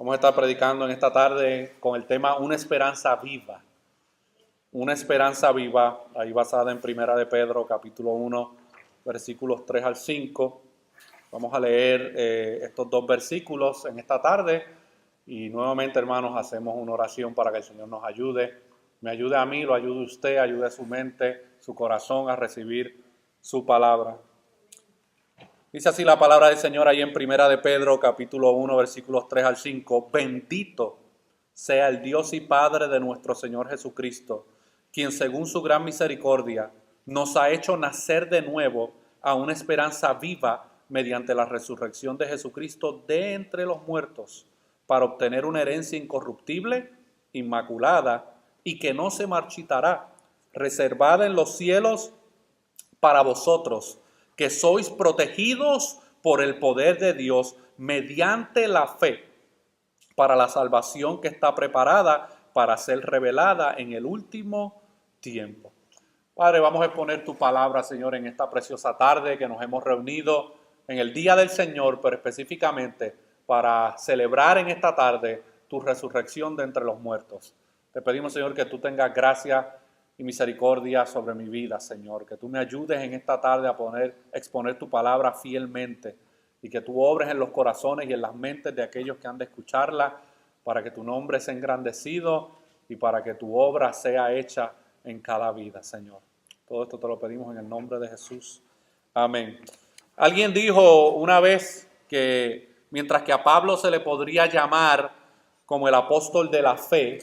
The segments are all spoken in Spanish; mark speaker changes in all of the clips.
Speaker 1: Vamos a estar predicando en esta tarde con el tema Una esperanza viva. Una esperanza viva, ahí basada en Primera de Pedro, capítulo 1, versículos 3 al 5. Vamos a leer estos dos versículos en esta tarde y nuevamente, hermanos, hacemos una oración para que el Señor nos ayude. Me ayude a mí, lo ayude usted, ayude a su mente, su corazón a recibir su palabra. Dice así la palabra del Señor ahí en Primera de Pedro, capítulo 1, versículos 3 al 5. Bendito sea el Dios y Padre de nuestro Señor Jesucristo, quien según su gran misericordia nos ha hecho nacer de nuevo a una esperanza viva mediante la resurrección de Jesucristo de entre los muertos, para obtener una herencia incorruptible, inmaculada y que no se marchitará, reservada en los cielos para vosotros, que sois protegidos por el poder de Dios mediante la fe, para la salvación que está preparada para ser revelada en el último tiempo. Padre, vamos a exponer tu palabra, Señor, en esta preciosa tarde que nos hemos reunido en el día del Señor, pero específicamente para celebrar en esta tarde tu resurrección de entre los muertos. Te pedimos, Señor, que tú tengas gracia y misericordia sobre mi vida, Señor, que tú me ayudes en esta tarde a exponer tu palabra fielmente y que tú obres en los corazones y en las mentes de aquellos que han de escucharla para que tu nombre sea engrandecido y para que tu obra sea hecha en cada vida, Señor. Todo esto te lo pedimos en el nombre de Jesús. Amén. Alguien dijo una vez que mientras que a Pablo se le podría llamar como el apóstol de la fe,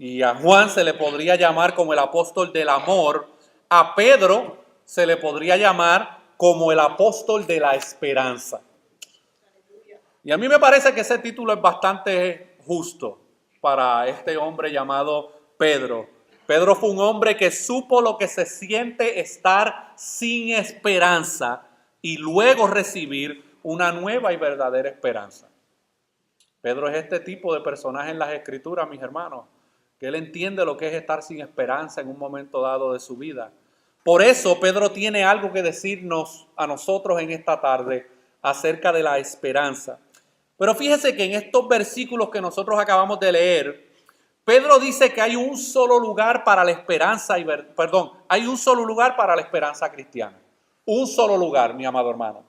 Speaker 1: y a Juan se le podría llamar como el apóstol del amor, a Pedro se le podría llamar como el apóstol de la esperanza. Y a mí me parece que ese título es bastante justo para este hombre llamado Pedro. Pedro fue un hombre que supo lo que se siente estar sin esperanza y luego recibir una nueva y verdadera esperanza. Pedro es este tipo de personaje en las Escrituras, mis hermanos, que él entiende lo que es estar sin esperanza en un momento dado de su vida. Por eso Pedro tiene algo que decirnos a nosotros en esta tarde acerca de la esperanza. Pero fíjese que en estos versículos que nosotros acabamos de leer, Pedro dice que hay un solo lugar para la esperanza, hay un solo lugar para la esperanza cristiana. Un solo lugar, mi amado hermano.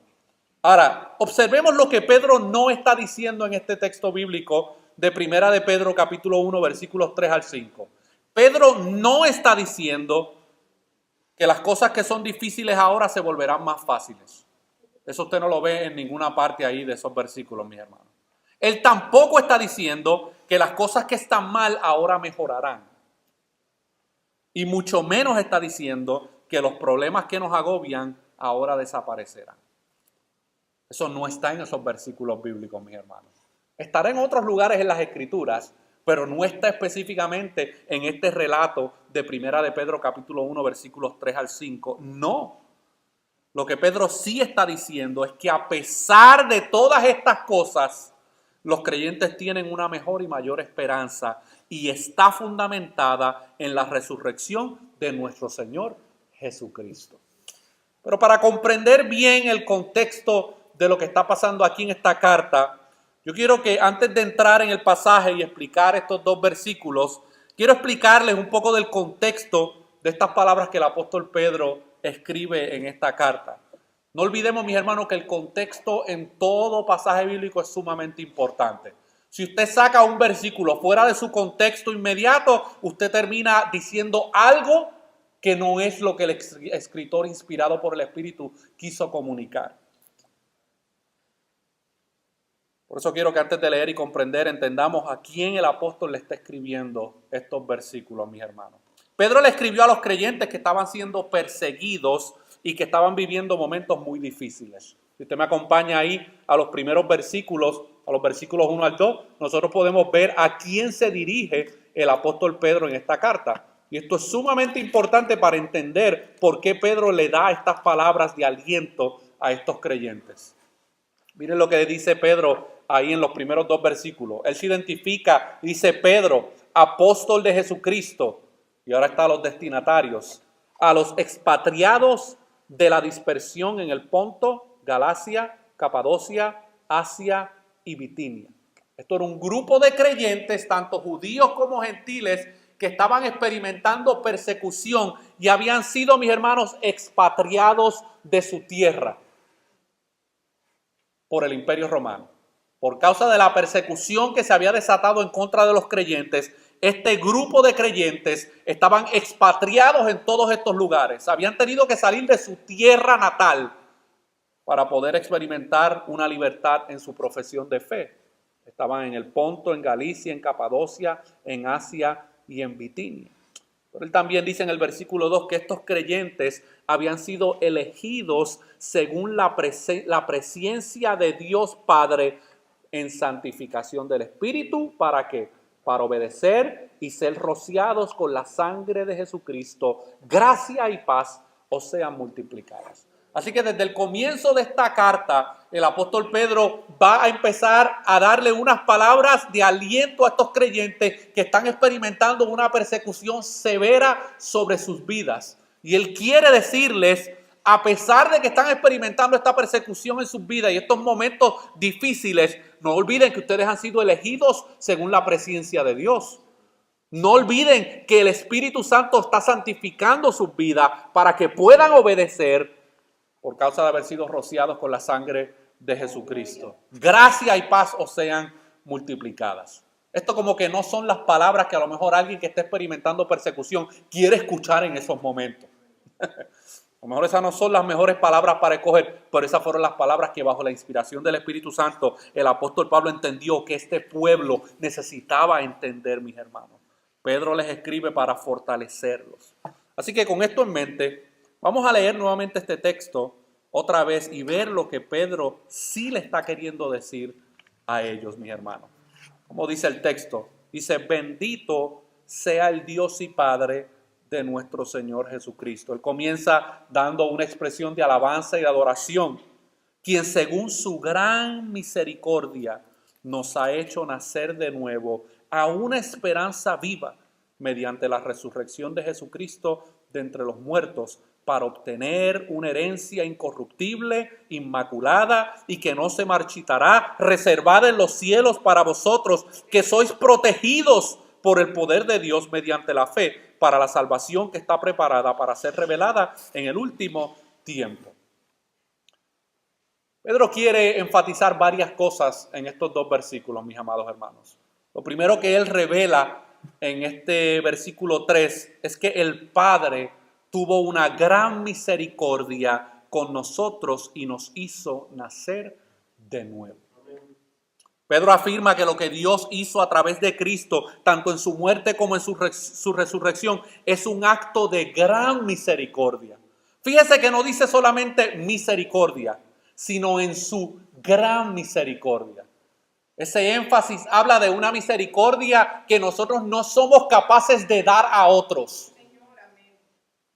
Speaker 1: Ahora, observemos lo que Pedro no está diciendo en este texto bíblico de Primera de Pedro, capítulo 1, versículos 3 al 5. Pedro no está diciendo que las cosas que son difíciles ahora se volverán más fáciles. Eso usted no lo ve en ninguna parte ahí de esos versículos, mis hermanos. Él tampoco está diciendo que las cosas que están mal ahora mejorarán. Y mucho menos está diciendo que los problemas que nos agobian ahora desaparecerán. Eso no está en esos versículos bíblicos, mis hermanos. Estará en otros lugares en las Escrituras, pero no está específicamente en este relato de Primera de Pedro capítulo 1, versículos 3 al 5. No. Lo que Pedro sí está diciendo es que a pesar de todas estas cosas, los creyentes tienen una mejor y mayor esperanza y está fundamentada en la resurrección de nuestro Señor Jesucristo. Pero para comprender bien el contexto de lo que está pasando aquí en esta carta, yo quiero que antes de entrar en el pasaje y explicar estos dos versículos, quiero explicarles un poco del contexto de estas palabras que el apóstol Pedro escribe en esta carta. No olvidemos, mis hermanos, que el contexto en todo pasaje bíblico es sumamente importante. Si usted saca un versículo fuera de su contexto inmediato, usted termina diciendo algo que no es lo que el escritor inspirado por el Espíritu quiso comunicar. Por eso quiero que antes de leer y comprender entendamos a quién el apóstol le está escribiendo estos versículos, mis hermanos. Pedro le escribió a los creyentes que estaban siendo perseguidos y que estaban viviendo momentos muy difíciles. Si usted me acompaña ahí a los primeros versículos, a los versículos 1 al 2, nosotros podemos ver a quién se dirige el apóstol Pedro en esta carta. Y esto es sumamente importante para entender por qué Pedro le da estas palabras de aliento a estos creyentes. Miren lo que dice Pedro ahí en los primeros dos versículos. Él se identifica, dice Pedro, apóstol de Jesucristo. Y ahora está a los destinatarios, a los expatriados de la dispersión en el Ponto, Galacia, Capadocia, Asia y Bitinia. Esto era un grupo de creyentes, tanto judíos como gentiles, que estaban experimentando persecución y habían sido, mis hermanos, expatriados de su tierra por el Imperio Romano. Por causa de la persecución que se había desatado en contra de los creyentes, este grupo de creyentes estaban expatriados en todos estos lugares. Habían tenido que salir de su tierra natal para poder experimentar una libertad en su profesión de fe. Estaban en el Ponto, en Galicia, en Capadocia, en Asia y en Bitinia. Pero él también dice en el versículo 2 que estos creyentes habían sido elegidos según la presencia de Dios Padre en santificación del Espíritu. ¿Para qué? Para obedecer y ser rociados con la sangre de Jesucristo. Gracia y paz os sean multiplicadas. Así que desde el comienzo de esta carta, el apóstol Pedro va a empezar a darle unas palabras de aliento a estos creyentes que están experimentando una persecución severa sobre sus vidas. Y él quiere decirles, a pesar de que están experimentando esta persecución en sus vidas y estos momentos difíciles, no olviden que ustedes han sido elegidos según la presencia de Dios. No olviden que el Espíritu Santo está santificando sus vidas para que puedan obedecer por causa de haber sido rociados con la sangre de Jesucristo. Gracia y paz os sean multiplicadas. Esto como que no son las palabras que a lo mejor alguien que está experimentando persecución quiere escuchar en esos momentos. A lo mejor esas no son las mejores palabras para escoger, pero esas fueron las palabras que bajo la inspiración del Espíritu Santo el apóstol Pablo entendió que este pueblo necesitaba entender, mis hermanos. Pedro les escribe para fortalecerlos. Así que con esto en mente, vamos a leer nuevamente este texto otra vez y ver lo que Pedro sí le está queriendo decir a ellos, mis hermanos. Como dice el texto, dice: bendito sea el Dios y Padre de nuestro Señor Jesucristo. Él comienza dando una expresión de alabanza y de adoración, quien según su gran misericordia nos ha hecho nacer de nuevo a una esperanza viva mediante la resurrección de Jesucristo de entre los muertos, para obtener una herencia incorruptible, inmaculada y que no se marchitará, reservada en los cielos para vosotros, que sois protegidos por el poder de Dios mediante la fe, para la salvación que está preparada para ser revelada en el último tiempo. Pedro quiere enfatizar varias cosas en estos dos versículos, mis amados hermanos. Lo primero que él revela en este versículo 3 es que el Padre tuvo una gran misericordia con nosotros y nos hizo nacer de nuevo. Pedro afirma que lo que Dios hizo a través de Cristo, tanto en su muerte como en su resurrección, es un acto de gran misericordia. Fíjese que no dice solamente misericordia, sino en su gran misericordia. Ese énfasis habla de una misericordia que nosotros no somos capaces de dar a otros.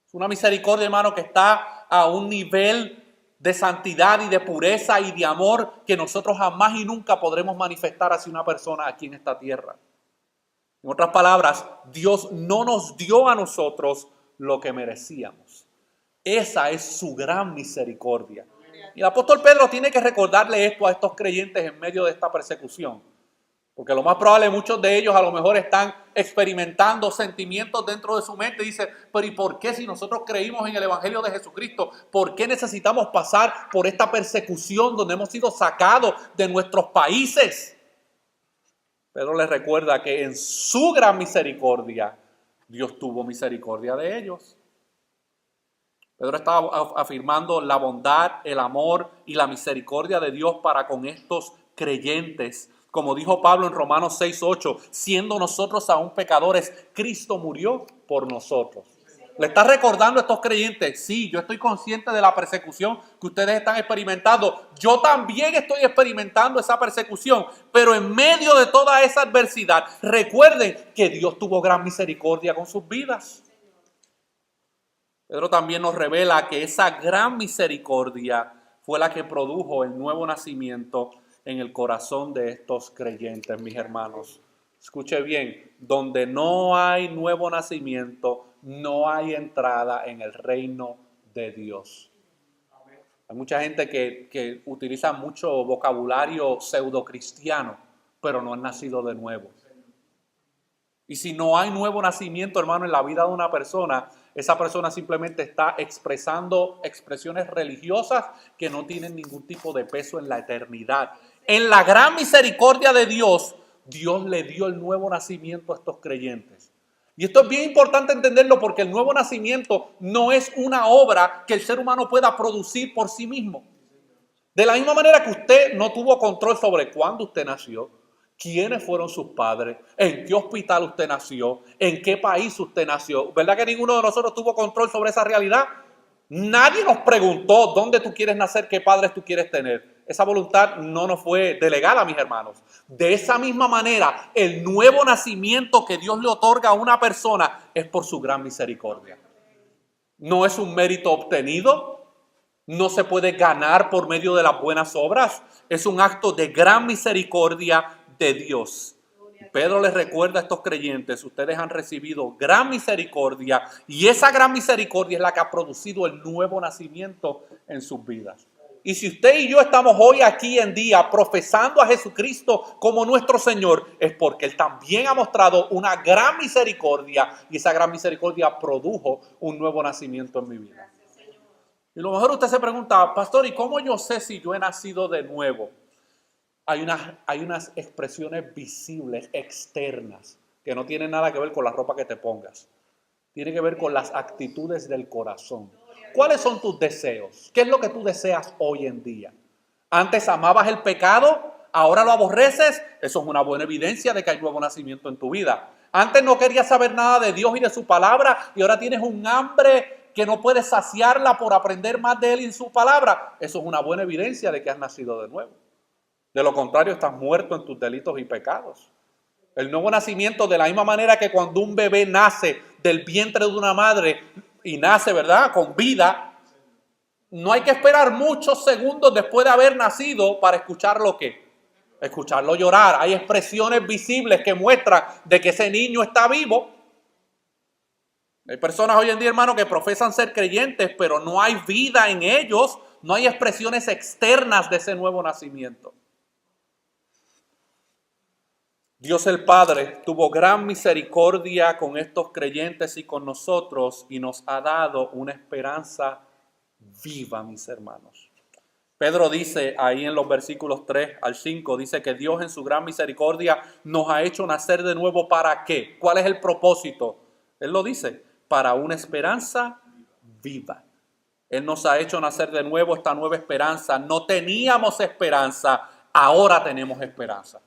Speaker 1: Es una misericordia, hermano, que está a un nivel de santidad y de pureza y de amor que nosotros jamás y nunca podremos manifestar hacia una persona aquí en esta tierra. En otras palabras, Dios no nos dio a nosotros lo que merecíamos. Esa es su gran misericordia. Y el apóstol Pedro tiene que recordarle esto a estos creyentes en medio de esta persecución. Porque lo más probable, muchos de ellos a lo mejor están experimentando sentimientos dentro de su mente. Dice, pero ¿y por qué si nosotros creímos en el Evangelio de Jesucristo? ¿Por qué necesitamos pasar por esta persecución donde hemos sido sacados de nuestros países? Pedro les recuerda que en su gran misericordia, Dios tuvo misericordia de ellos. Pedro estaba afirmando la bondad, el amor y la misericordia de Dios para con estos creyentes. Como dijo Pablo en Romanos 6:8, siendo nosotros aún pecadores, Cristo murió por nosotros. Le está recordando a estos creyentes, sí, yo estoy consciente de la persecución que ustedes están experimentando. Yo también estoy experimentando esa persecución, pero en medio de toda esa adversidad, recuerden que Dios tuvo gran misericordia con sus vidas. Pedro también nos revela que esa gran misericordia fue la que produjo el nuevo nacimiento en el corazón de estos creyentes, mis hermanos. Escuche bien, donde no hay nuevo nacimiento, no hay entrada en el reino de Dios. Hay mucha gente que utiliza mucho vocabulario pseudo cristiano pero no han nacido de nuevo. Y si no hay nuevo nacimiento, hermano, en la vida de una persona, esa persona simplemente está expresando expresiones religiosas que no tienen ningún tipo de peso en la eternidad. En la gran misericordia de Dios, Dios le dio el nuevo nacimiento a estos creyentes. Y esto es bien importante entenderlo porque el nuevo nacimiento no es una obra que el ser humano pueda producir por sí mismo. De la misma manera que usted no tuvo control sobre cuándo usted nació, quiénes fueron sus padres, en qué hospital usted nació, en qué país usted nació. ¿Verdad que ninguno de nosotros tuvo control sobre esa realidad? Nadie nos preguntó dónde tú quieres nacer, qué padres tú quieres tener. Esa voluntad no nos fue delegada, mis hermanos. De esa misma manera, el nuevo nacimiento que Dios le otorga a una persona es por su gran misericordia. No es un mérito obtenido, no se puede ganar por medio de las buenas obras. Es un acto de gran misericordia de Dios. Pedro les recuerda a estos creyentes, ustedes han recibido gran misericordia y esa gran misericordia es la que ha producido el nuevo nacimiento en sus vidas. Y si usted y yo estamos hoy aquí en día profesando a Jesucristo como nuestro Señor, es porque Él también ha mostrado una gran misericordia y esa gran misericordia produjo un nuevo nacimiento en mi vida. Y a lo mejor usted se pregunta, pastor, ¿y cómo yo sé si yo he nacido de nuevo? Hay unas expresiones visibles, externas, que no tienen nada que ver con la ropa que te pongas. Tiene que ver con las actitudes del corazón. ¿Cuáles son tus deseos? ¿Qué es lo que tú deseas hoy en día? Antes amabas el pecado, ahora lo aborreces. Eso es una buena evidencia de que hay nuevo nacimiento en tu vida. Antes no querías saber nada de Dios y de su palabra y ahora tienes un hambre que no puedes saciarla por aprender más de Él y su palabra. Eso es una buena evidencia de que has nacido de nuevo. De lo contrario, estás muerto en tus delitos y pecados. El nuevo nacimiento, de la misma manera que cuando un bebé nace del vientre de una madre y nace, ¿verdad?, con vida, no hay que esperar muchos segundos después de haber nacido para escucharlo escucharlo llorar. Hay expresiones visibles que muestran de que ese niño está vivo. Hay personas hoy en día, hermano, que profesan ser creyentes, pero no hay vida en ellos, no hay expresiones externas de ese nuevo nacimiento. Dios el Padre tuvo gran misericordia con estos creyentes y con nosotros y nos ha dado una esperanza viva, mis hermanos. Pedro dice ahí en los versículos 3 al 5, dice que Dios en su gran misericordia nos ha hecho nacer de nuevo. ¿Para qué? ¿Cuál es el propósito? Él lo dice, para una esperanza viva. Él nos ha hecho nacer de nuevo esta nueva esperanza. No teníamos esperanza, ahora tenemos esperanza.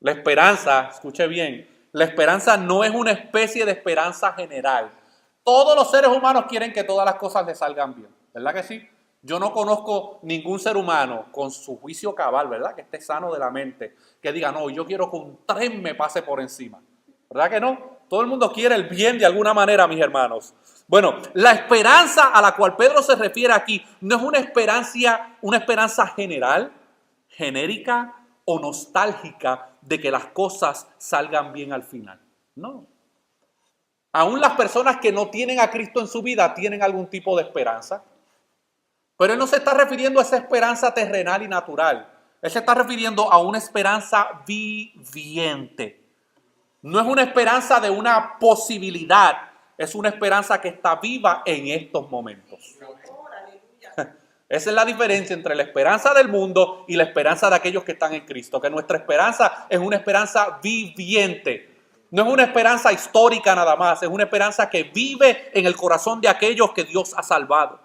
Speaker 1: La esperanza, escuche bien, la esperanza no es una especie de esperanza general. Todos los seres humanos quieren que todas las cosas les salgan bien, ¿verdad que sí? Yo no conozco ningún ser humano con su juicio cabal, ¿verdad? Que esté sano de la mente, que diga, no, yo quiero que un tren me pase por encima. ¿Verdad que no? Todo el mundo quiere el bien de alguna manera, mis hermanos. Bueno, la esperanza a la cual Pedro se refiere aquí no es una esperanza general, genérica o nostálgica de que las cosas salgan bien al final. No. Aún las personas que no tienen a Cristo en su vida tienen algún tipo de esperanza. Pero Él no se está refiriendo a esa esperanza terrenal y natural. Él se está refiriendo a una esperanza viviente. No es una esperanza de una posibilidad, es una esperanza que está viva en estos momentos. Esa es la diferencia entre la esperanza del mundo y la esperanza de aquellos que están en Cristo. Que nuestra esperanza es una esperanza viviente. No es una esperanza histórica nada más, es una esperanza que vive en el corazón de aquellos que Dios ha salvado.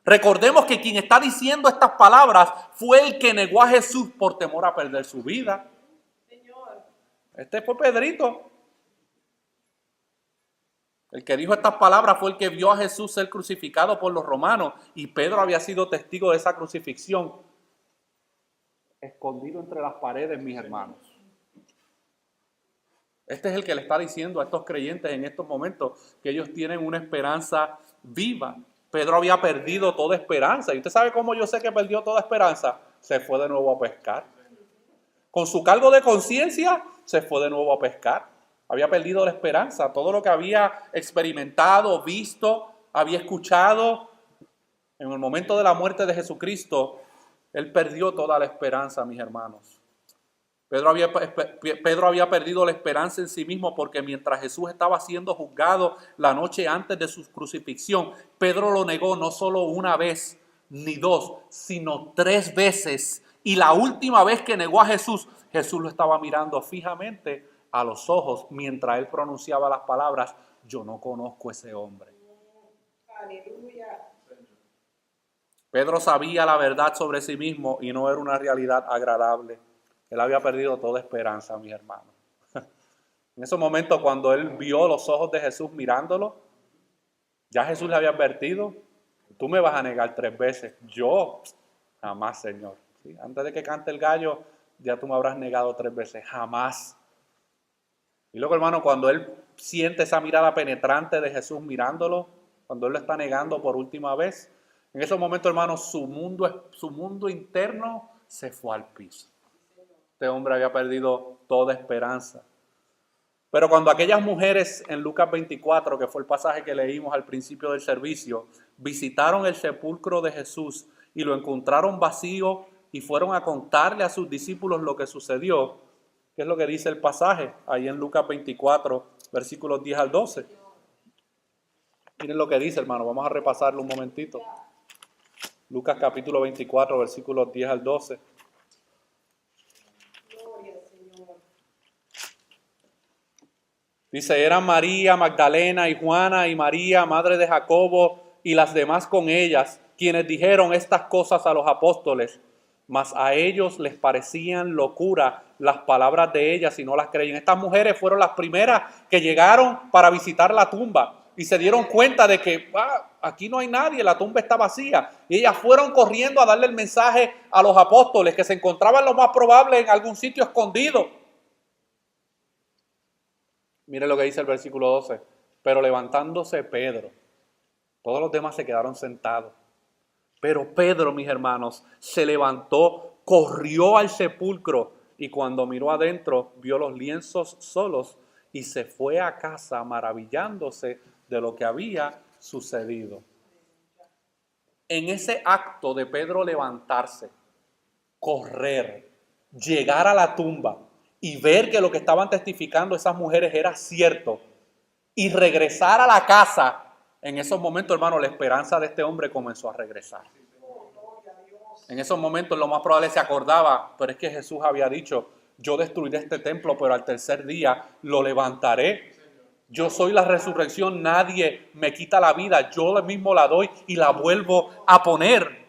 Speaker 1: Recordemos que quien está diciendo estas palabras fue el que negó a Jesús por temor a perder su vida. Este fue Pedrito. El que dijo estas palabras fue el que vio a Jesús ser crucificado por los romanos y Pedro había sido testigo de esa crucifixión. Escondido entre las paredes, mis hermanos. Este es el que le está diciendo a estos creyentes en estos momentos que ellos tienen una esperanza viva. Pedro había perdido toda esperanza. ¿Y usted sabe cómo yo sé que perdió toda esperanza? Se fue de nuevo a pescar. Con su cargo de conciencia, se fue de nuevo a pescar. Había perdido la esperanza. Todo lo que había experimentado, visto, había escuchado. En el momento de la muerte de Jesucristo, Él perdió toda la esperanza, mis hermanos. Pedro había perdido la esperanza en sí mismo porque mientras Jesús estaba siendo juzgado la noche antes de su crucifixión, Pedro lo negó no solo una vez ni dos, sino 3 veces. Y la última vez que negó a Jesús, Jesús lo estaba mirando fijamente a los ojos mientras él pronunciaba las palabras: yo no conozco a ese hombre.
Speaker 2: Aleluya.
Speaker 1: Pedro sabía la verdad sobre sí mismo y no era una realidad agradable. Él había perdido toda esperanza, mis hermanos. En ese momento, cuando él vio los ojos de Jesús mirándolo, ya Jesús le había advertido: tú me vas a negar 3 veces. Yo, jamás, Señor. ¿Sí? Antes de que cante el gallo, ya tú me habrás negado 3 veces. Jamás. Y luego, hermano, cuando él siente esa mirada penetrante de Jesús mirándolo, cuando él lo está negando por última vez, en ese momento, hermano, su mundo interno se fue al piso. Este hombre había perdido toda esperanza. Pero cuando aquellas mujeres en Lucas 24, que fue el pasaje que leímos al principio del servicio, visitaron el sepulcro de Jesús y lo encontraron vacío y fueron a contarle a sus discípulos lo que sucedió, ¿qué es lo que dice el pasaje? Ahí en Lucas 24, versículos 10 al 12. Miren lo que dice, hermano, vamos a repasarlo un momentito. Lucas capítulo 24, versículos 10 al 12. Dice: eran María Magdalena y Juana y María, madre de Jacobo, y las demás con ellas, quienes dijeron estas cosas a los apóstoles, mas a ellos les parecían locura las palabras de ellas y no las creían. Estas mujeres fueron las primeras que llegaron para visitar la tumba y se dieron cuenta de que aquí no hay nadie, la tumba está vacía. Y ellas fueron corriendo a darle el mensaje a los apóstoles, que se encontraban lo más probable en algún sitio escondido. Mire lo que dice el versículo 12. Pero levantándose Pedro, todos los demás se quedaron sentados. Pero Pedro, mis hermanos, se levantó, corrió al sepulcro y cuando miró adentro, vio los lienzos solos y se fue a casa maravillándose de lo que había sucedido. En ese acto de Pedro levantarse, correr, llegar a la tumba y ver que lo que estaban testificando esas mujeres era cierto y regresar a la casa, en esos momentos, hermano, la esperanza de este hombre comenzó a regresar. En esos momentos lo más probable se acordaba, pero es que Jesús había dicho: yo destruiré este templo, pero al tercer día lo levantaré. Yo soy la resurrección, nadie me quita la vida, yo mismo la doy y la vuelvo a poner.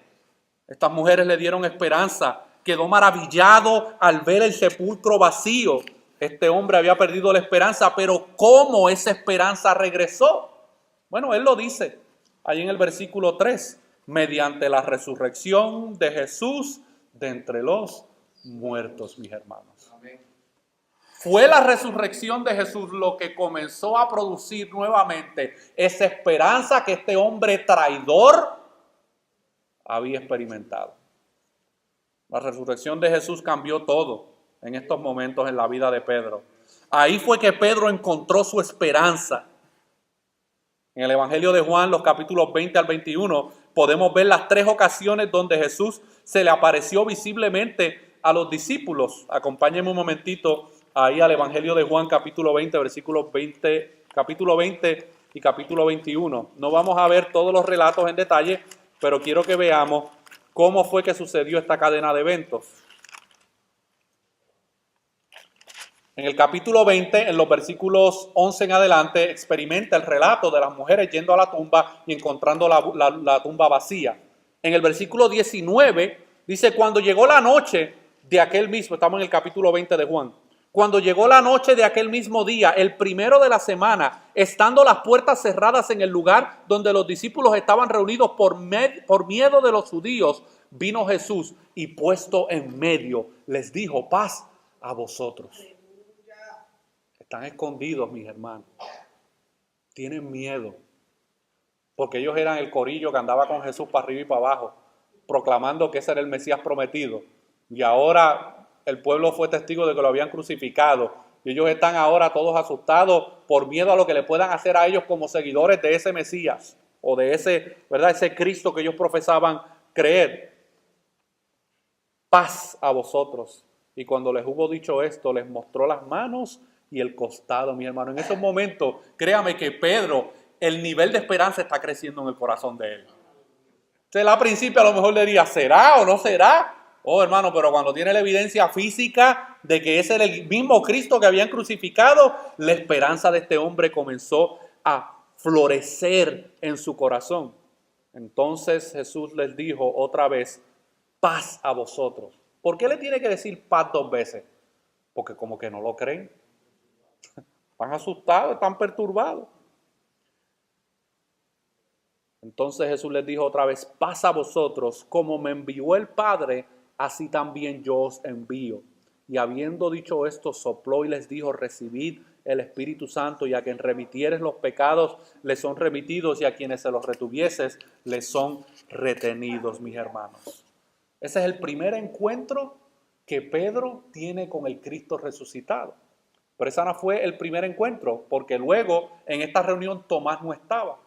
Speaker 1: Estas mujeres le dieron esperanza. Quedó maravillado al ver el sepulcro vacío. Este hombre había perdido la esperanza, pero ¿cómo esa esperanza regresó? Bueno, él lo dice ahí en el versículo 3, mediante la resurrección de Jesús de entre los muertos, mis hermanos. Amén. Fue la resurrección de Jesús lo que comenzó a producir nuevamente esa esperanza que este hombre traidor había experimentado. La resurrección de Jesús cambió todo en estos momentos en la vida de Pedro. Ahí fue que Pedro encontró su esperanza. En el Evangelio de Juan, los capítulos 20 al 21, podemos ver las 3 ocasiones donde Jesús se le apareció visiblemente a los discípulos. Acompáñenme un momentito ahí al Evangelio de Juan, capítulo 20, versículos 20, capítulo 20 y capítulo 21. No vamos a ver todos los relatos en detalle, pero quiero que veamos cómo fue que sucedió esta cadena de eventos. En el capítulo 20, en los versículos 11 en adelante, experimenta el relato de las mujeres yendo a la tumba y encontrando la tumba vacía. En el versículo 19 dice: cuando llegó la noche de aquel mismo, estamos en el capítulo 20 de Juan, cuando llegó la noche de aquel mismo día, el primero de la semana, estando las puertas cerradas en el lugar donde los discípulos estaban reunidos por miedo de los judíos, vino Jesús y puesto en medio les dijo: paz a vosotros. Están escondidos, mis hermanos. Tienen miedo. Porque ellos eran el corillo que andaba con Jesús para arriba y para abajo, proclamando que ese era el Mesías prometido. Y ahora el pueblo fue testigo de que lo habían crucificado. Y ellos están ahora todos asustados por miedo a lo que le puedan hacer a ellos como seguidores de ese Mesías o de ese, ¿verdad?, ese Cristo que ellos profesaban creer. Paz a vosotros. Y cuando les hubo dicho esto, les mostró las manos y el costado, mi hermano. En esos momentos, créame que Pedro, el nivel de esperanza está creciendo en el corazón de él. Él al principio a lo mejor le diría, ¿será o no será? Oh, hermano, pero cuando tiene la evidencia física de que ese era el mismo Cristo que habían crucificado, la esperanza de este hombre comenzó a florecer en su corazón. Entonces Jesús les dijo otra vez, paz a vosotros. ¿Por qué le tiene que decir paz 2 veces? Porque como que no lo creen. Están asustados, están perturbados. Entonces Jesús les dijo otra vez, paz a vosotros, como me envió el Padre, así también yo os envío. Y habiendo dicho esto, sopló y les dijo, recibid el Espíritu Santo, y a quien remitieres los pecados, les son remitidos, y a quienes se los retuvieses, les son retenidos, mis hermanos. Ese es el primer encuentro que Pedro tiene con el Cristo resucitado. Pero ese no fue el primer encuentro, porque luego en esta reunión Tomás no estaba.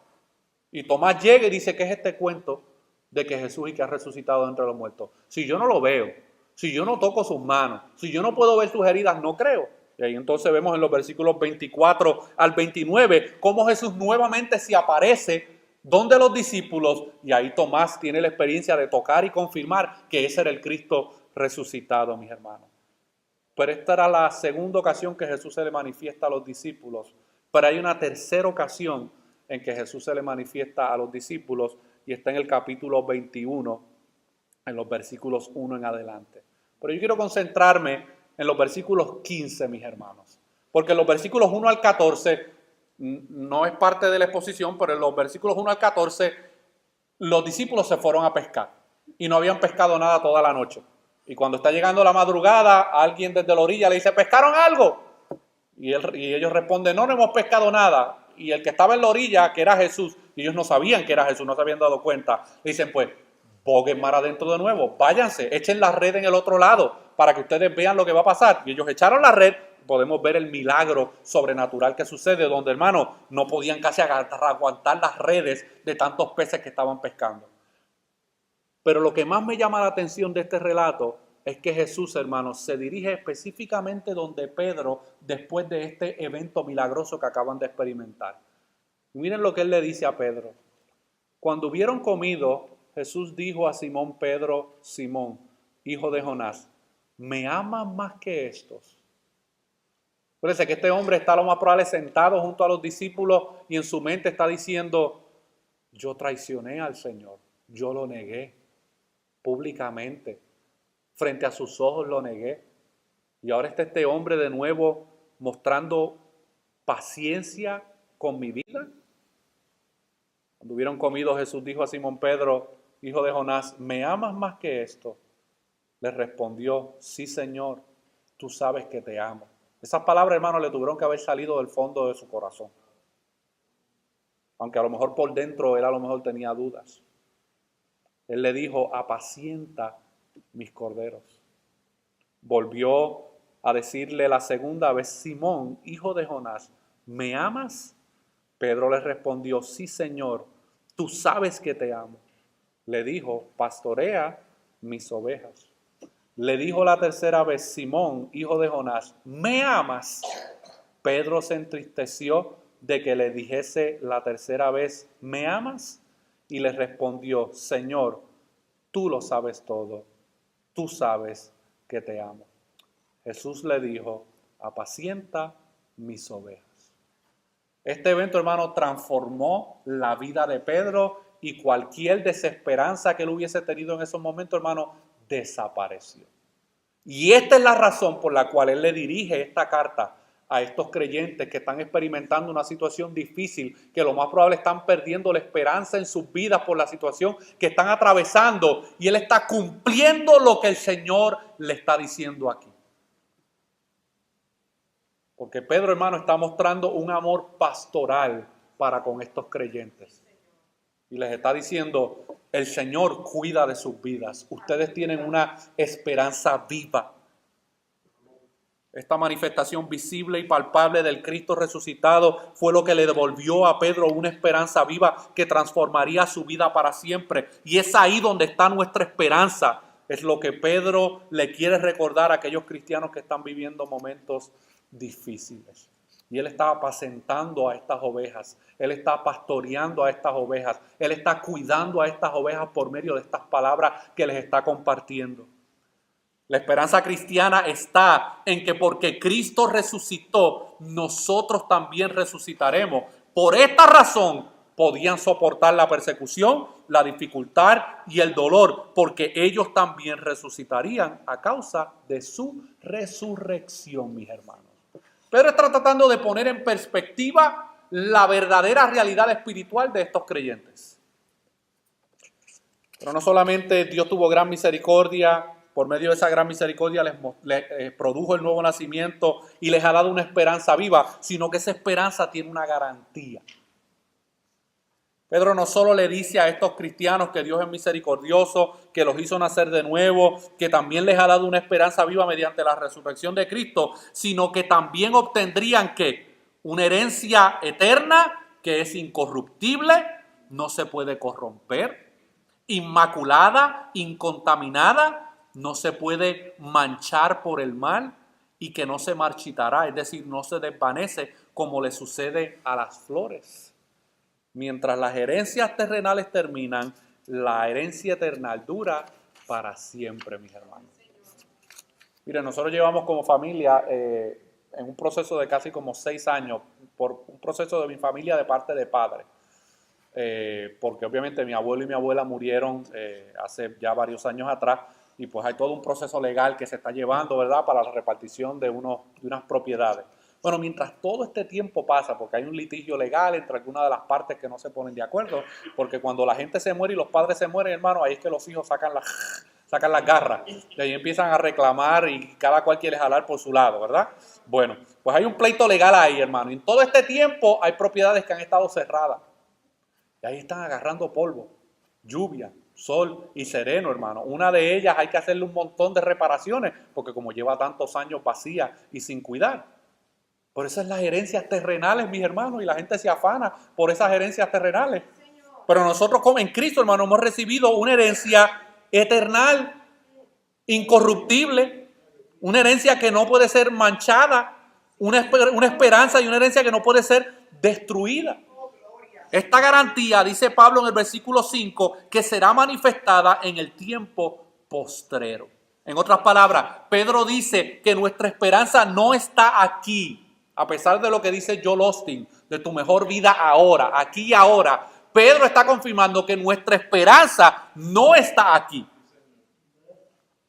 Speaker 1: Y Tomás llega y dice, ¿qué es este cuento de que Jesús y que ha resucitado entre los muertos? Si yo no lo veo, si yo no toco sus manos, si yo no puedo ver sus heridas, no creo. Y ahí entonces vemos en los versículos 24 al 29 cómo Jesús nuevamente se aparece donde los discípulos, y ahí Tomás tiene la experiencia de tocar y confirmar que ese era el Cristo resucitado, mis hermanos. Pero esta era la segunda ocasión que Jesús se le manifiesta a los discípulos. Pero hay una tercera ocasión en que Jesús se le manifiesta a los discípulos, y está en el capítulo 21, en los versículos 1 en adelante. Pero yo quiero concentrarme en los versículos 15, mis hermanos, porque en los versículos 1 al 14, no es parte de la exposición, pero en los versículos 1 al 14, los discípulos se fueron a pescar, y no habían pescado nada toda la noche. Y cuando está llegando la madrugada, alguien desde la orilla le dice, ¿pescaron algo? Y ellos responden, no hemos pescado nada. Y el que estaba en la orilla, que era Jesús, y ellos no sabían que era Jesús, no se habían dado cuenta, dicen, pues, boguen mar adentro de nuevo, váyanse, echen la red en el otro lado, para que ustedes vean lo que va a pasar. Y ellos echaron la red, podemos ver el milagro sobrenatural que sucede, donde, hermano, no podían casi aguantar las redes de tantos peces que estaban pescando. Pero lo que más me llama la atención de este relato es que Jesús, hermanos, se dirige específicamente donde Pedro, después de este evento milagroso que acaban de experimentar. Y miren lo que él le dice a Pedro. Cuando hubieron comido, Jesús dijo a Simón Pedro, Simón, hijo de Jonás, ¿me amas más que estos? Fíjense que este hombre está lo más probable sentado junto a los discípulos y en su mente está diciendo, yo traicioné al Señor, yo lo negué públicamente. Frente a sus ojos lo negué. Y ahora está este hombre de nuevo mostrando paciencia con mi vida. Cuando hubieron comido, Jesús dijo a Simón Pedro, hijo de Jonás, ¿me amas más que esto? Le respondió, sí, Señor, tú sabes que te amo. Esas palabras, hermano, le tuvieron que haber salido del fondo de su corazón. Aunque a lo mejor por dentro él a lo mejor tenía dudas. Él le dijo, apacienta mis corderos. Volvió a decirle la segunda vez, Simón, hijo de Jonás, ¿me amas? Pedro le respondió, sí, Señor, tú sabes que te amo. Le dijo, pastorea mis ovejas. Le dijo la tercera vez, Simón, hijo de Jonás, ¿me amas? Pedro se entristeció de que le dijese la tercera vez, ¿me amas? Y le respondió, Señor, tú lo sabes todo, tú sabes que te amo. Jesús le dijo, apacienta mis ovejas. Este evento, hermano, transformó la vida de Pedro y cualquier desesperanza que él hubiese tenido en esos momentos, hermano, desapareció. Y esta es la razón por la cual él le dirige esta carta a estos creyentes que están experimentando una situación difícil, que lo más probable están perdiendo la esperanza en sus vidas por la situación que están atravesando, y él está cumpliendo lo que el Señor le está diciendo aquí. Porque Pedro, hermano, está mostrando un amor pastoral para con estos creyentes. Y les está diciendo, el Señor cuida de sus vidas. Ustedes tienen una esperanza viva. Esta manifestación visible y palpable del Cristo resucitado fue lo que le devolvió a Pedro una esperanza viva que transformaría su vida para siempre. Y es ahí donde está nuestra esperanza. Es lo que Pedro le quiere recordar a aquellos cristianos que están viviendo momentos difíciles. Y él está apacentando a estas ovejas. Él está pastoreando a estas ovejas. Él está cuidando a estas ovejas por medio de estas palabras que les está compartiendo. La esperanza cristiana está en que porque Cristo resucitó, nosotros también resucitaremos. Por esta razón podían soportar la persecución, la dificultad y el dolor, porque ellos también resucitarían a causa de su resurrección, mis hermanos. Pedro está tratando de poner en perspectiva la verdadera realidad espiritual de estos creyentes. Pero no solamente Dios tuvo gran misericordia, por medio de esa gran misericordia les produjo el nuevo nacimiento y les ha dado una esperanza viva, sino que esa esperanza tiene una garantía. Pedro no solo le dice a estos cristianos que Dios es misericordioso, que los hizo nacer de nuevo, que también les ha dado una esperanza viva mediante la resurrección de Cristo, sino que también obtendrían ¿qué? Una herencia eterna que es incorruptible, no se puede corromper, inmaculada, incontaminada, no se puede manchar por el mal y que no se marchitará, es decir, no se desvanece como le sucede a las flores. Mientras las herencias terrenales terminan, la herencia eterna dura para siempre, mis hermanos. Miren, nosotros llevamos como familia en un proceso de casi como 6 años, por un proceso de mi familia de parte de padre. Porque obviamente mi abuelo y mi abuela murieron hace ya varios años atrás y pues hay todo un proceso legal que se está llevando, ¿verdad?, para la repartición de unas propiedades. Bueno, mientras todo este tiempo pasa, porque hay un litigio legal entre algunas de las partes que no se ponen de acuerdo, porque cuando la gente se muere y los padres se mueren, hermano, ahí es que los hijos sacan las garras, y ahí empiezan a reclamar y cada cual quiere jalar por su lado, ¿verdad? Bueno, pues hay un pleito legal ahí, hermano, y en todo este tiempo hay propiedades que han estado cerradas, y ahí están agarrando polvo, lluvia, sol y sereno, hermano. Una de ellas hay que hacerle un montón de reparaciones, porque como lleva tantos años vacía y sin cuidar. Por esas las herencias terrenales, mis hermanos, y la gente se afana por esas herencias terrenales. Pero nosotros como en Cristo, hermano, hemos recibido una herencia eternal, incorruptible, una herencia que no puede ser manchada, una esperanza y una herencia que no puede ser destruida. Esta garantía, dice Pablo en el versículo 5, que será manifestada en el tiempo postrero. En otras palabras, Pedro dice que nuestra esperanza no está aquí. A pesar de lo que dice Joel Osteen, de tu mejor vida ahora, aquí y ahora, Pedro está confirmando que nuestra esperanza no está aquí.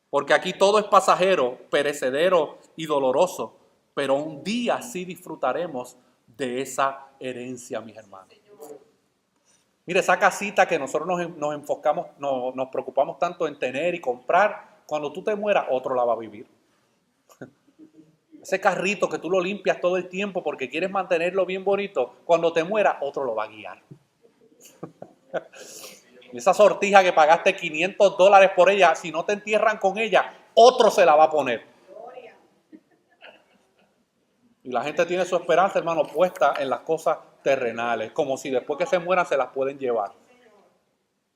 Speaker 1: Porque aquí todo es pasajero, perecedero y doloroso, pero un día sí disfrutaremos de esa herencia, mis hermanos. Mire, esa casita que nosotros nos enfocamos, nos preocupamos tanto en tener y comprar, cuando tú te mueras, otro la va a vivir. Ese carrito que tú lo limpias todo el tiempo porque quieres mantenerlo bien bonito, cuando te muera, otro lo va a guiar. Esa sortija que pagaste $500 por ella, si no te entierran con ella, otro se la va a poner. Y la gente tiene su esperanza, hermano, puesta en las cosas terrenales, como si después que se mueran se las pueden llevar.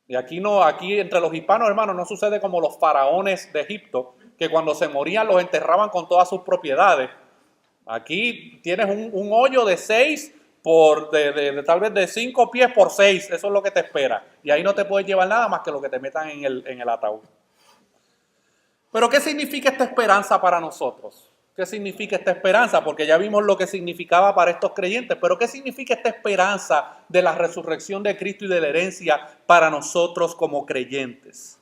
Speaker 1: Y aquí entre los hispanos, hermanos, no sucede como los faraones de Egipto, que cuando se morían los enterraban con todas sus propiedades. Aquí tienes un hoyo de 6 tal vez de 5 pies por 6, eso es lo que te espera. Y ahí no te puedes llevar nada más que lo que te metan en el ataúd. Pero ¿qué significa esta esperanza para nosotros? ¿Qué significa esta esperanza? Porque ya vimos lo que significaba para estos creyentes, pero ¿qué significa esta esperanza de la resurrección de Cristo y de la herencia para nosotros como creyentes?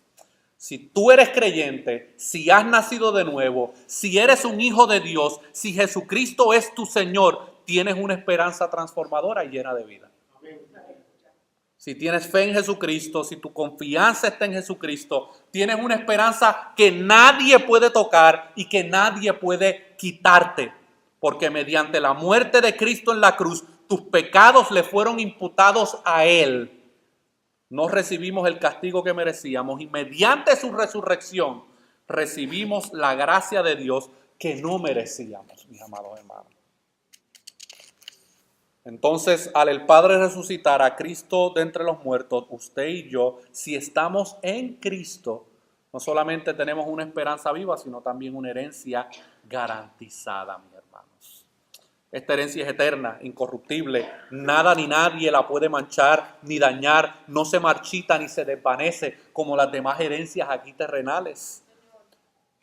Speaker 1: Si tú eres creyente, si has nacido de nuevo, si eres un hijo de Dios, si Jesucristo es tu Señor, tienes una esperanza transformadora y llena de vida. Si tienes fe en Jesucristo, si tu confianza está en Jesucristo, tienes una esperanza que nadie puede tocar y que nadie puede quitarte. Porque mediante la muerte de Cristo en la cruz, tus pecados le fueron imputados a Él. No recibimos el castigo que merecíamos y mediante su resurrección recibimos la gracia de Dios que no merecíamos, mis amados hermanos. Entonces, al el Padre resucitar a Cristo de entre los muertos, usted y yo, si estamos en Cristo, No solamente tenemos una esperanza viva, sino también una herencia garantizada, mis hermanos. Esta herencia es eterna, incorruptible. Nada ni nadie la puede manchar ni dañar. No se marchita ni se desvanece como las demás herencias aquí terrenales.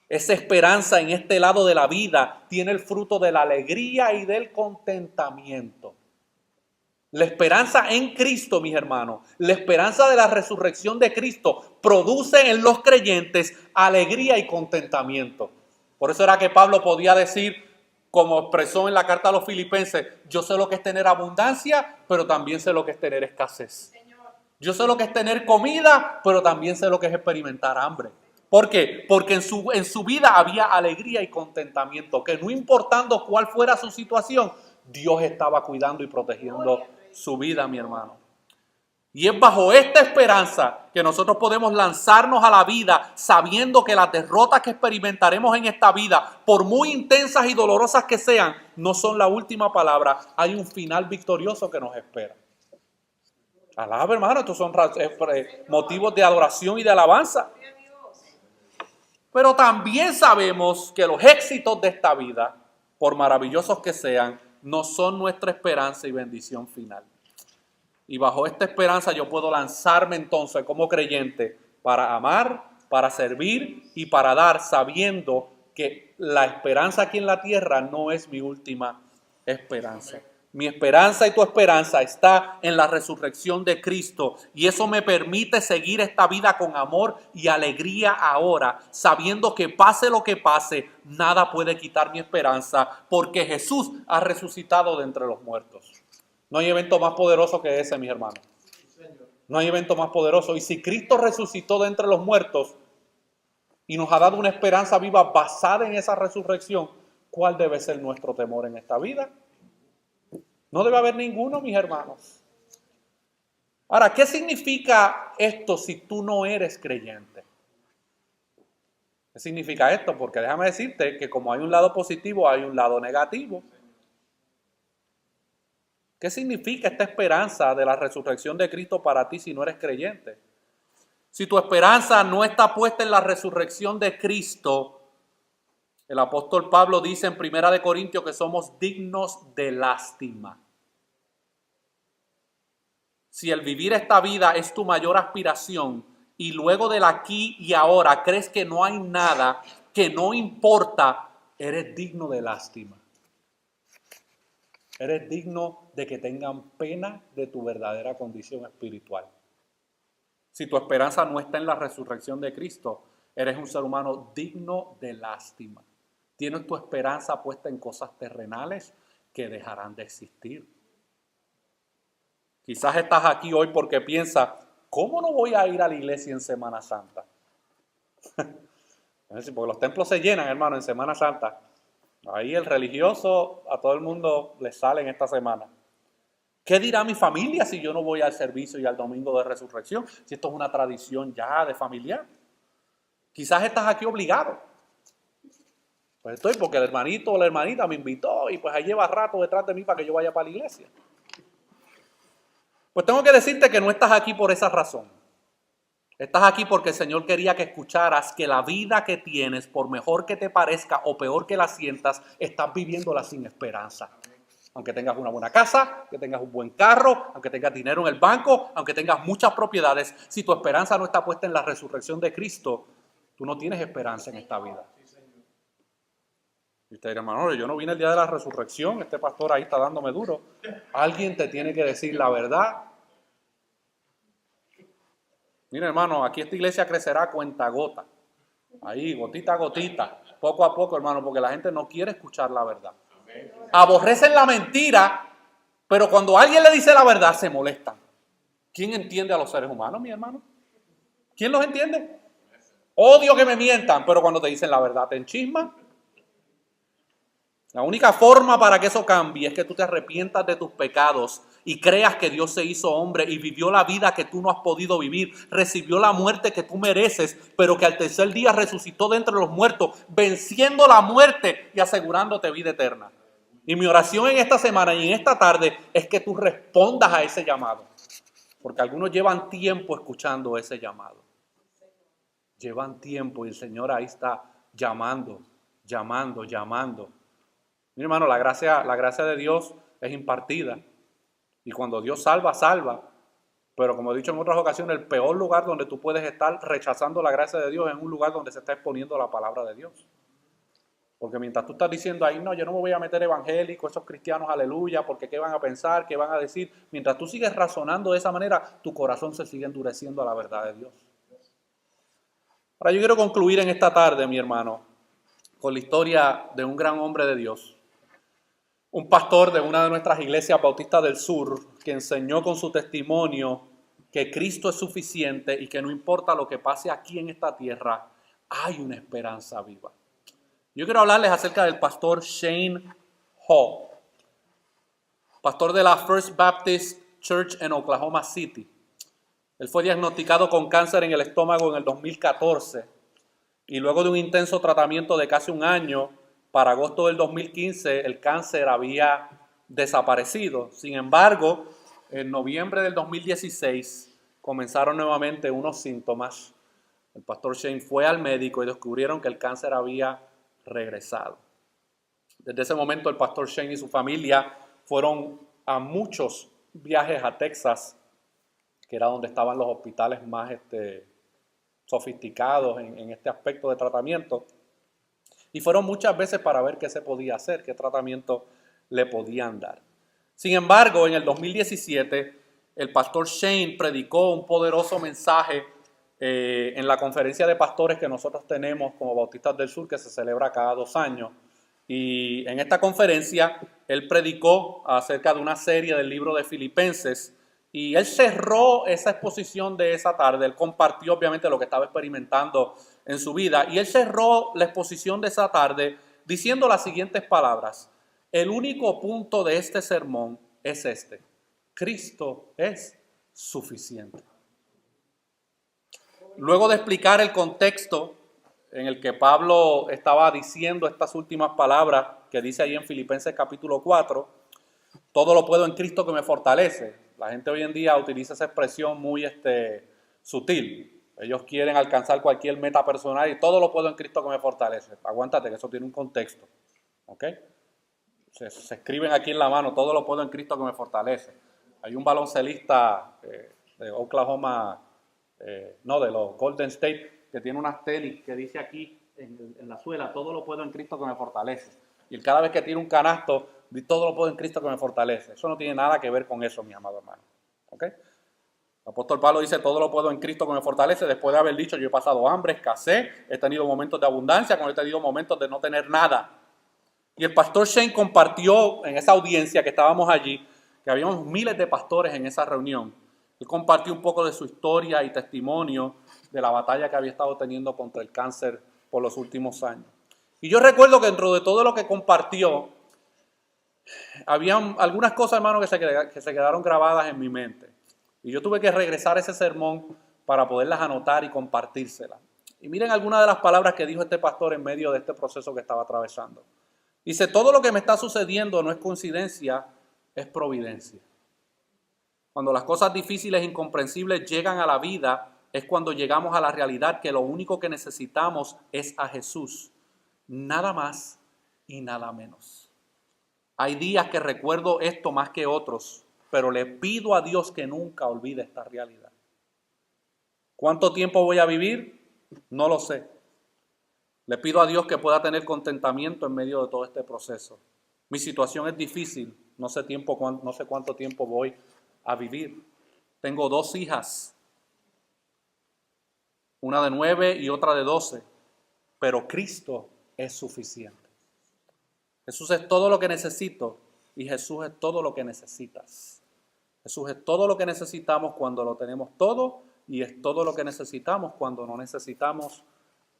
Speaker 1: Esa esperanza en este lado de la vida tiene el fruto de la alegría y del contentamiento. La esperanza en Cristo, mis hermanos, la esperanza de la resurrección de Cristo produce en los creyentes alegría y contentamiento. Por eso era que Pablo podía decir, como expresó en la carta a los Filipenses, yo sé lo que es tener abundancia, pero también sé lo que es tener escasez. Yo sé lo que es tener comida, pero también sé lo que es experimentar hambre. ¿Por qué? Porque en su vida había alegría y contentamiento, que no importando cuál fuera su situación, Dios estaba cuidando y protegiendo su vida, mi hermano. Y es bajo esta esperanza que nosotros podemos lanzarnos a la vida sabiendo que las derrotas que experimentaremos en esta vida, por muy intensas y dolorosas que sean, no son la última palabra. Hay un final victorioso que nos espera. Alaba, hermano, estos son motivos de adoración y de alabanza. Pero también sabemos que los éxitos de esta vida, por maravillosos que sean, no son nuestra esperanza y bendición final. Y bajo esta esperanza yo puedo lanzarme entonces como creyente para amar, para servir y para dar, sabiendo que la esperanza aquí en la tierra no es mi última esperanza. Mi esperanza y tu esperanza está en la resurrección de Cristo, y eso me permite seguir esta vida con amor y alegría ahora, sabiendo que pase lo que pase, nada puede quitar mi esperanza, porque Jesús ha resucitado de entre los muertos. No hay evento más poderoso que ese, mis hermanos. No hay evento más poderoso. Y si Cristo resucitó de entre los muertos y nos ha dado una esperanza viva basada en esa resurrección, ¿cuál debe ser nuestro temor en esta vida? No debe haber ninguno, mis hermanos. Ahora, ¿qué significa esto si tú no eres creyente? ¿Qué significa esto? Porque déjame decirte que como hay un lado positivo, hay un lado negativo. ¿Qué significa esta esperanza de la resurrección de Cristo para ti si no eres creyente? Si tu esperanza no está puesta en la resurrección de Cristo, el apóstol Pablo dice en 1 Corintios que somos dignos de lástima. Si el vivir esta vida es tu mayor aspiración y luego del aquí y ahora crees que no hay nada, que no importa, eres digno de lástima. Eres digno de que tengan pena de tu verdadera condición espiritual. Si tu esperanza no está en la resurrección de Cristo, eres un ser humano digno de lástima. Tienes tu esperanza puesta en cosas terrenales que dejarán de existir. Quizás estás aquí hoy porque piensas, ¿cómo no voy a ir a la iglesia en Semana Santa? Porque los templos se llenan, hermano, en Semana Santa. Ahí el religioso, a todo el mundo le sale en esta semana. ¿Qué dirá mi familia si yo no voy al servicio y al domingo de resurrección? Si esto es una tradición ya de familiar. Quizás estás aquí obligado. Pues estoy porque el hermanito o la hermanita me invitó y pues ahí lleva rato detrás de mí para que yo vaya para la iglesia. Pues tengo que decirte que no estás aquí por esa razón. Estás aquí porque el Señor quería que escucharas que la vida que tienes, por mejor que te parezca o peor que la sientas, estás viviéndola sin esperanza. Aunque tengas una buena casa, que tengas un buen carro, aunque tengas dinero en el banco, aunque tengas muchas propiedades, si tu esperanza no está puesta en la resurrección de Cristo, tú no tienes esperanza en esta vida. Y usted dirá, hermano, yo no vine el día de la resurrección, este pastor ahí está dándome duro. Alguien te tiene que decir la verdad. Mira, hermano, aquí esta iglesia crecerá a cuenta gota. Ahí, gotita a gotita, poco a poco, hermano, porque la gente no quiere escuchar la verdad. Aborrecen la mentira, pero cuando alguien le dice la verdad, se molestan. ¿Quién entiende a los seres humanos, mi hermano? ¿Quién los entiende? Odio que me mientan, pero cuando te dicen la verdad, te enchisman. La única forma para que eso cambie es que tú te arrepientas de tus pecados y creas que Dios se hizo hombre y vivió la vida que tú no has podido vivir, recibió la muerte que tú mereces, pero que al tercer día resucitó de entre los muertos, venciendo la muerte y asegurándote vida eterna. Y mi oración en esta semana y en esta tarde es que tú respondas a ese llamado, porque algunos llevan tiempo escuchando ese llamado. Llevan tiempo y el Señor ahí está llamando. Mi hermano, la gracia de Dios es impartida. Y cuando Dios salva, salva. Pero como he dicho en otras ocasiones, el peor lugar donde tú puedes estar rechazando la gracia de Dios es un lugar donde se está exponiendo la palabra de Dios. Porque mientras tú estás diciendo ahí, no, yo no me voy a meter evangélico, esos cristianos, aleluya, porque qué van a pensar, qué van a decir. Mientras tú sigues razonando de esa manera, tu corazón se sigue endureciendo a la verdad de Dios. Ahora yo quiero concluir en esta tarde, mi hermano, con la historia de un gran hombre de Dios. Un pastor de una de nuestras iglesias bautistas del sur que enseñó con su testimonio que Cristo es suficiente y que no importa lo que pase aquí en esta tierra, hay una esperanza viva. Yo quiero hablarles acerca del pastor Shane Hall, pastor de la First Baptist Church en Oklahoma City. Él fue diagnosticado con cáncer en el estómago en el 2014 y luego de un intenso tratamiento de casi un año, para agosto del 2015 el cáncer había desaparecido. Sin embargo, en noviembre del 2016 comenzaron nuevamente unos síntomas. El pastor Shane fue al médico y descubrieron que el cáncer había regresado. Desde ese momento el pastor Shane y su familia fueron a muchos viajes a Texas, que era donde estaban los hospitales más sofisticados en este aspecto de tratamiento. Y fueron muchas veces para ver qué se podía hacer, qué tratamiento le podían dar. Sin embargo, en el 2017, el pastor Shane predicó un poderoso mensaje en la conferencia de pastores que nosotros tenemos como Bautistas del Sur, que se celebra cada 2 años. Y en esta conferencia, él predicó acerca de una serie del libro de Filipenses. Y él cerró esa exposición de esa tarde. Él compartió obviamente lo que estaba experimentando en su vida. Y él cerró la exposición de esa tarde diciendo las siguientes palabras: el único punto de este sermón es este: Cristo es suficiente. Luego de explicar el contexto en el que Pablo estaba diciendo estas últimas palabras que dice ahí en Filipenses capítulo 4, todo lo puedo en Cristo que me fortalece. La gente hoy en día utiliza esa expresión muy sutil. Ellos quieren alcanzar cualquier meta personal y todo lo puedo en Cristo que me fortalece. Aguántate, que eso tiene un contexto. ¿Ok? Se escriben aquí en la mano, todo lo puedo en Cristo que me fortalece. Hay un baloncelista de Oklahoma, de los Golden State, que tiene unas tenis que dice aquí en la suela, todo lo puedo en Cristo que me fortalece. Y él cada vez que tira un canasto, dice, todo lo puedo en Cristo que me fortalece. Eso no tiene nada que ver con eso, mis amados hermanos. ¿Ok? El apóstol Pablo dice, todo lo puedo en Cristo que me fortalece, después de haber dicho, yo he pasado hambre, escasez, he tenido momentos de abundancia, como he tenido momentos de no tener nada. Y el pastor Shane compartió en esa audiencia que estábamos allí, que habíamos miles de pastores en esa reunión. Él compartió un poco de su historia y testimonio de la batalla que había estado teniendo contra el cáncer por los últimos años. Y yo recuerdo que dentro de todo lo que compartió, había algunas cosas, hermano, que se quedaron grabadas en mi mente. Y yo tuve que regresar ese sermón para poderlas anotar y compartírselas. Y miren algunas de las palabras que dijo este pastor en medio de este proceso que estaba atravesando. Dice, todo lo que me está sucediendo no es coincidencia, es providencia. Cuando las cosas difíciles e incomprensibles llegan a la vida, es cuando llegamos a la realidad que lo único que necesitamos es a Jesús. Nada más y nada menos. Hay días que recuerdo esto más que otros, pero le pido a Dios que nunca olvide esta realidad. ¿Cuánto tiempo voy a vivir? No lo sé. Le pido a Dios que pueda tener contentamiento en medio de todo este proceso. Mi situación es difícil, no sé cuánto tiempo voy a vivir. Tengo 2 hijas, una de 9 y otra de 12, pero Cristo es suficiente. Jesús es todo lo que necesito y Jesús es todo lo que necesitas. Jesús es todo lo que necesitamos cuando lo tenemos todo y es todo lo que necesitamos cuando no necesitamos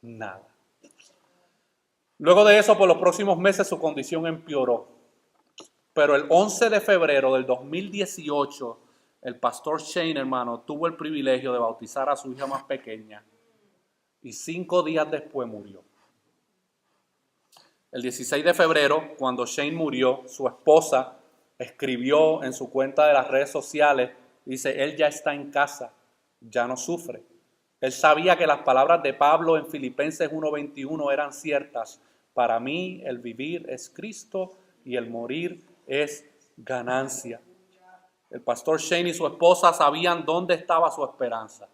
Speaker 1: nada. Luego de eso, por los próximos meses, su condición empeoró. Pero el 11 de febrero del 2018, el pastor Shane, hermano, tuvo el privilegio de bautizar a su hija más pequeña y 5 días después murió. El 16 de febrero, cuando Shane murió, su esposa escribió en su cuenta de las redes sociales, dice, él ya está en casa, ya no sufre. Él sabía que las palabras de Pablo en Filipenses 1:21 eran ciertas. Para mí el vivir es Cristo y el morir es ganancia. El pastor Shane y su esposa sabían dónde estaba su esperanza.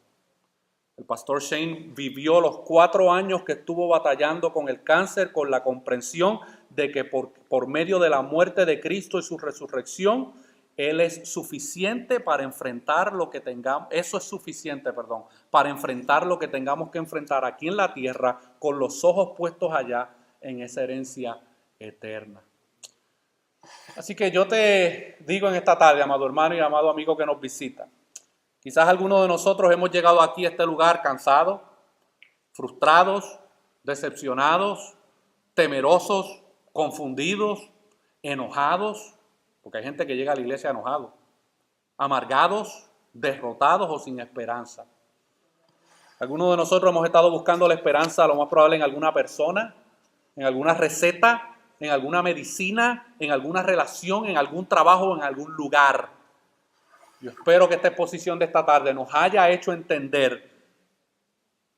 Speaker 1: El pastor Shane vivió los 4 años que estuvo batallando con el cáncer, con la comprensión de que por medio de la muerte de Cristo y su resurrección, Él es suficiente para enfrentar lo que tengamos, eso es suficiente, para enfrentar lo que tengamos que enfrentar aquí en la tierra, con los ojos puestos allá en esa herencia eterna. Así que yo te digo en esta tarde, amado hermano y amado amigo que nos visita, quizás algunos de nosotros hemos llegado aquí a este lugar cansados, frustrados, decepcionados, temerosos, confundidos, enojados, porque hay gente que llega a la iglesia enojado, amargados, derrotados o sin esperanza. Algunos de nosotros hemos estado buscando la esperanza, lo más probable, en alguna persona, en alguna receta, en alguna medicina, en alguna relación, en algún trabajo, en algún lugar. Yo espero que esta exposición de esta tarde nos haya hecho entender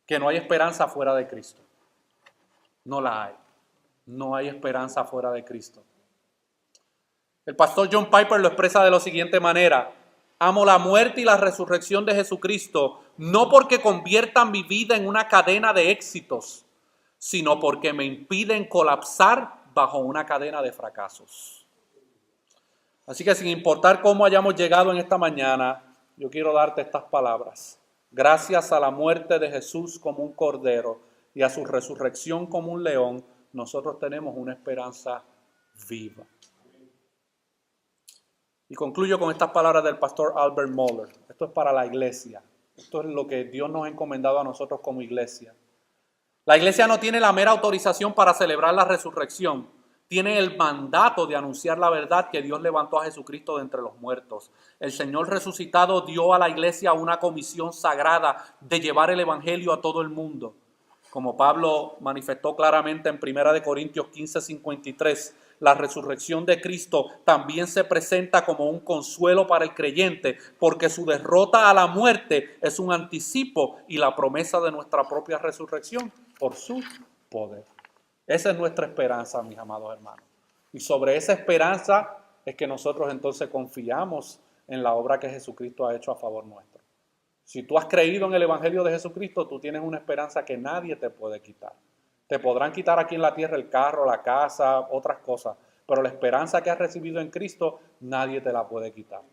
Speaker 1: que no hay esperanza fuera de Cristo. No la hay. No hay esperanza fuera de Cristo. El pastor John Piper lo expresa de la siguiente manera: amo la muerte y la resurrección de Jesucristo, no porque conviertan mi vida en una cadena de éxitos, sino porque me impiden colapsar bajo una cadena de fracasos. Así que sin importar cómo hayamos llegado en esta mañana, yo quiero darte estas palabras. Gracias a la muerte de Jesús como un cordero y a su resurrección como un león, nosotros tenemos una esperanza viva. Y concluyo con estas palabras del pastor Albert Mohler. Esto es para la iglesia. Esto es lo que Dios nos ha encomendado a nosotros como iglesia. La iglesia no tiene la mera autorización para celebrar la resurrección. Tiene el mandato de anunciar la verdad que Dios levantó a Jesucristo de entre los muertos. El Señor resucitado dio a la iglesia una comisión sagrada de llevar el evangelio a todo el mundo. Como Pablo manifestó claramente en 1 Corintios 15:53, la resurrección de Cristo también se presenta como un consuelo para el creyente, porque su derrota a la muerte es un anticipo y la promesa de nuestra propia resurrección por su poder. Esa es nuestra esperanza, mis amados hermanos. Y sobre esa esperanza es que nosotros entonces confiamos en la obra que Jesucristo ha hecho a favor nuestro. Si tú has creído en el Evangelio de Jesucristo, tú tienes una esperanza que nadie te puede quitar. Te podrán quitar aquí en la tierra el carro, la casa, otras cosas, pero la esperanza que has recibido en Cristo, nadie te la puede quitar.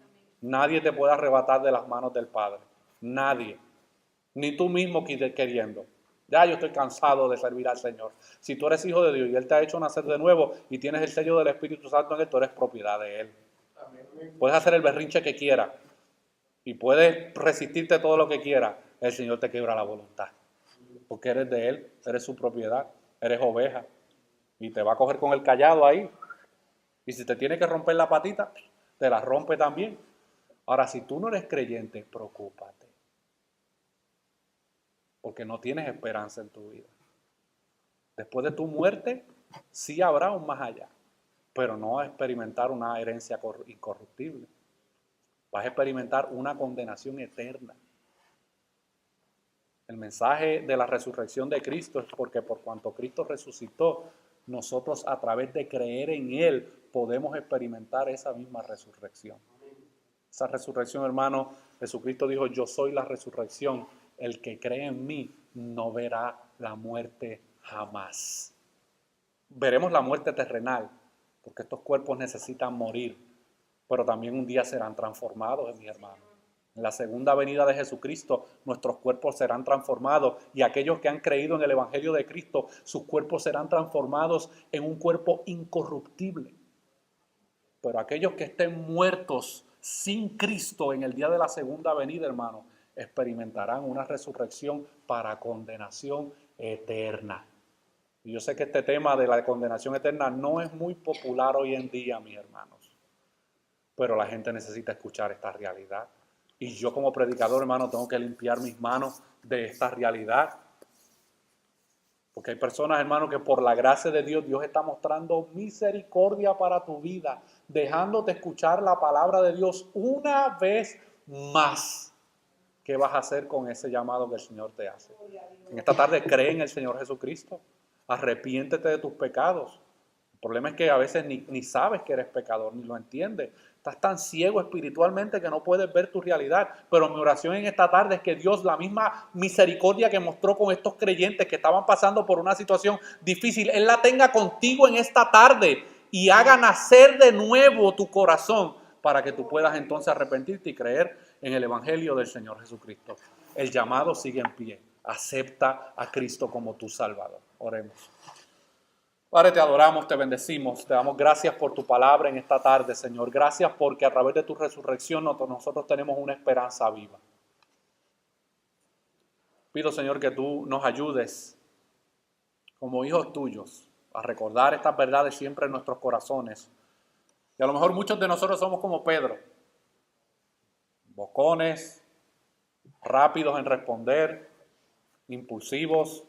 Speaker 1: Nadie te puede arrebatar de las manos del Padre. Nadie. Ni tú mismo queriendo. Ya yo estoy cansado de servir al Señor. Si tú eres hijo de Dios y Él te ha hecho nacer de nuevo y tienes el sello del Espíritu Santo en Él, tú eres propiedad de Él. Puedes hacer el berrinche que quieras y puedes resistirte todo lo que quieras. El Señor te quiebra la voluntad. Porque eres de Él, eres su propiedad, eres oveja. Y te va a coger con el cayado ahí. Y si te tiene que romper la patita, te la rompe también. Ahora, si tú no eres creyente, preocúpate. Porque no tienes esperanza en tu vida. Después de tu muerte, sí habrá un más allá, pero no vas a experimentar una herencia incorruptible. Vas a experimentar una condenación eterna. El mensaje de la resurrección de Cristo es porque por cuanto Cristo resucitó, nosotros a través de creer en Él podemos experimentar esa misma resurrección. Esa resurrección, hermano, Jesucristo dijo: yo soy la resurrección. El que cree en mí no verá la muerte jamás. Veremos la muerte terrenal, porque estos cuerpos necesitan morir, pero también un día serán transformados, mi hermano. En la segunda venida de Jesucristo, nuestros cuerpos serán transformados y aquellos que han creído en el Evangelio de Cristo, sus cuerpos serán transformados en un cuerpo incorruptible. Pero aquellos que estén muertos sin Cristo en el día de la segunda venida, hermano, experimentarán una resurrección para condenación eterna. Y yo sé que este tema de la condenación eterna no es muy popular hoy en día, mis hermanos, pero la gente necesita escuchar esta realidad. Y yo como predicador, hermano, tengo que limpiar mis manos de esta realidad. Porque hay personas, hermano, que por la gracia de Dios, Dios está mostrando misericordia para tu vida, dejándote escuchar la palabra de Dios una vez más. ¿Qué vas a hacer con ese llamado que el Señor te hace? En esta tarde cree en el Señor Jesucristo. Arrepiéntete de tus pecados. El problema es que a veces ni sabes que eres pecador, ni lo entiendes. Estás tan ciego espiritualmente que no puedes ver tu realidad. Pero mi oración en esta tarde es que Dios, la misma misericordia que mostró con estos creyentes que estaban pasando por una situación difícil, Él la tenga contigo en esta tarde y haga nacer de nuevo tu corazón para que tú puedas entonces arrepentirte y creer en el Evangelio del Señor Jesucristo. El llamado sigue en pie. Acepta a Cristo como tu Salvador. Oremos. Padre, te adoramos, te bendecimos, te damos gracias por tu palabra en esta tarde, Señor. Gracias porque a través de tu resurrección nosotros tenemos una esperanza viva. Pido, Señor, que tú nos ayudes como hijos tuyos a recordar estas verdades siempre en nuestros corazones. Y a lo mejor muchos de nosotros somos como Pedro, bocones, rápidos en responder, impulsivos.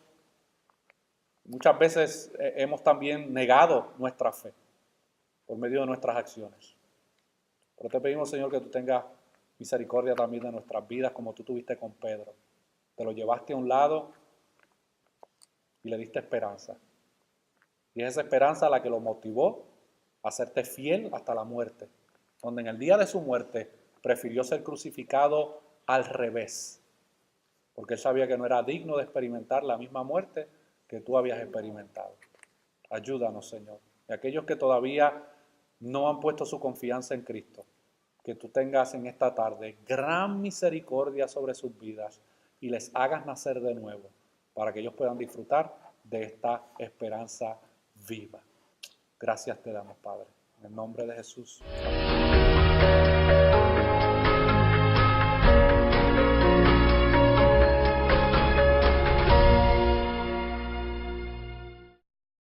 Speaker 1: Muchas veces hemos también negado nuestra fe por medio de nuestras acciones. Pero te pedimos, Señor, que tú tengas misericordia también de nuestras vidas como tú tuviste con Pedro. Te lo llevaste a un lado y le diste esperanza. Y es esa esperanza la que lo motivó a serte fiel hasta la muerte, donde en el día de su muerte prefirió ser crucificado al revés, porque él sabía que no era digno de experimentar la misma muerte que tú habías experimentado. Ayúdanos, Señor. Y aquellos que todavía no han puesto su confianza en Cristo, que tú tengas en esta tarde gran misericordia sobre sus vidas y les hagas nacer de nuevo para que ellos puedan disfrutar de esta esperanza viva. Gracias te damos, Padre. En el nombre de Jesús. Amén.